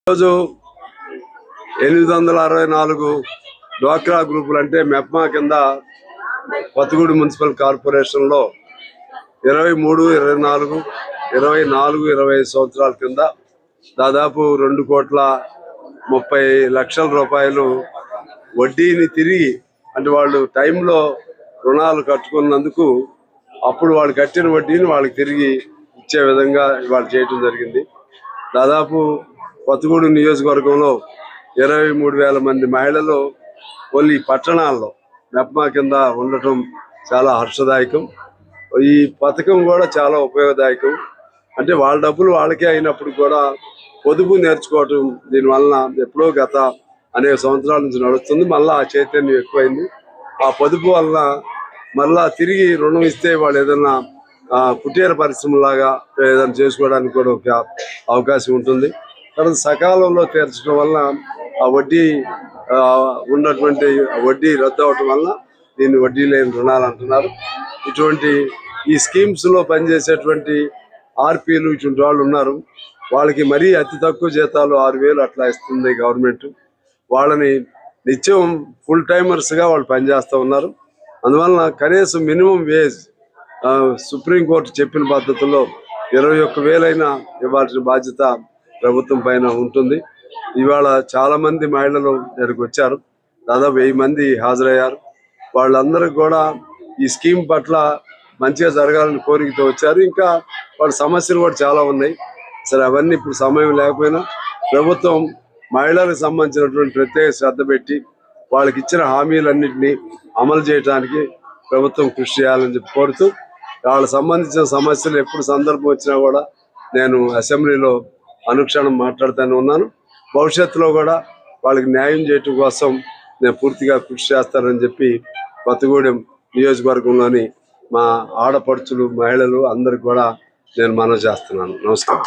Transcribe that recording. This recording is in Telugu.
రోజు 864 డ్వాక్రా గ్రూపులు అంటే మెప్మా కింద కొత్తగూడెం మున్సిపల్ కార్పొరేషన్లో 23, 24, 25 సంవత్సరాల కింద దాదాపు 2,30,00,000 రూపాయలు వడ్డీని తిరిగి అంటే వాళ్ళు టైంలో రుణాలు కట్టుకున్నందుకు అప్పుడు వాళ్ళు కట్టిన వడ్డీని వాళ్ళకి తిరిగి ఇచ్చే విధంగా వాళ్ళు చేయడం జరిగింది. దాదాపు కొత్తగూడెం నియోజకవర్గంలో 23,000 మంది మహిళలు ఓన్లీ పట్టణాల్లో మెప్మా కింద ఉండటం చాలా హర్షదాయకం. ఈ పథకం కూడా చాలా ఉపయోగదాయకం. అంటే వాళ్ళ డబ్బులు వాళ్ళకే అయినప్పుడు కూడా పొదుపు నేర్చుకోవటం దీనివలన ఎప్పుడో గత అనేక సంవత్సరాల నుంచి నడుస్తుంది. మళ్ళీ ఆ చైతన్యం ఎక్కువైంది. ఆ పొదుపు వలన మళ్ళా తిరిగి రుణం ఇస్తే వాళ్ళు ఏదైనా కుటీర పరిశ్రమలాగా ఏదైనా చేసుకోవడానికి కూడా ఒక అవకాశం ఉంటుంది. తర్వాత సకాలంలో తీర్చడం వల్ల ఆ వడ్డీ ఉన్నటువంటి వడ్డీ రద్దు అవటం వల్ల దీన్ని వడ్డీ లేని రుణాలు అంటున్నారు. ఇటువంటి ఈ స్కీమ్స్ లో పనిచేసేటువంటి ఆర్పీలు ఇటువంటి వాళ్ళు ఉన్నారు. వాళ్ళకి మరీ అతి తక్కువ జీతాలు 6,000 అట్లా ఇస్తుంది గవర్నమెంట్. వాళ్ళని నిత్యం ఫుల్ టైమర్స్ గా వాళ్ళు పనిచేస్తూ ఉన్నారు. అందువలన కనీసం మినిమం వేజ్ సుప్రీంకోర్టు చెప్పిన పద్ధతుల్లో 21,000 అయినా ఇవ్వాల్సిన బాధ్యత ప్రభుత్వం పైన ఉంటుంది. ఇవాళ చాలా మంది మహిళలు ఇక్కడికి వచ్చారు. దాదాపు 1000 మంది హాజరయ్యారు. వాళ్ళందరికీ కూడా ఈ స్కీమ్ పట్ల మంచిగా జరగాలని కోరికతో వచ్చారు. ఇంకా వాళ్ళ సమస్యలు కూడా చాలా ఉన్నాయి. సరే, అవన్నీ ఇప్పుడు సమయం లేకపోయినా ప్రభుత్వం మహిళలకు సంబంధించినటువంటి ప్రత్యేక శ్రద్ధ పెట్టి వాళ్ళకి ఇచ్చిన హామీలన్నింటినీ అమలు చేయడానికి ప్రభుత్వం కృషి చేయాలని చెప్పి కోరుతూ, వాళ్ళకి సంబంధించిన సమస్యలు ఎప్పుడు సందర్భం వచ్చినా కూడా నేను అసెంబ్లీలో అనుక్షణం మాట్లాడుతూనే ఉన్నాను. భవిష్యత్తులో కూడా వాళ్ళకి న్యాయం చేయటం కోసం నేను పూర్తిగా కృషి చేస్తానని చెప్పి కొత్తగూడెం నియోజకవర్గంలోని మా ఆడపడుచులు మహిళలు అందరికి కూడా నేను మనవి చేస్తున్నాను. నమస్కారం.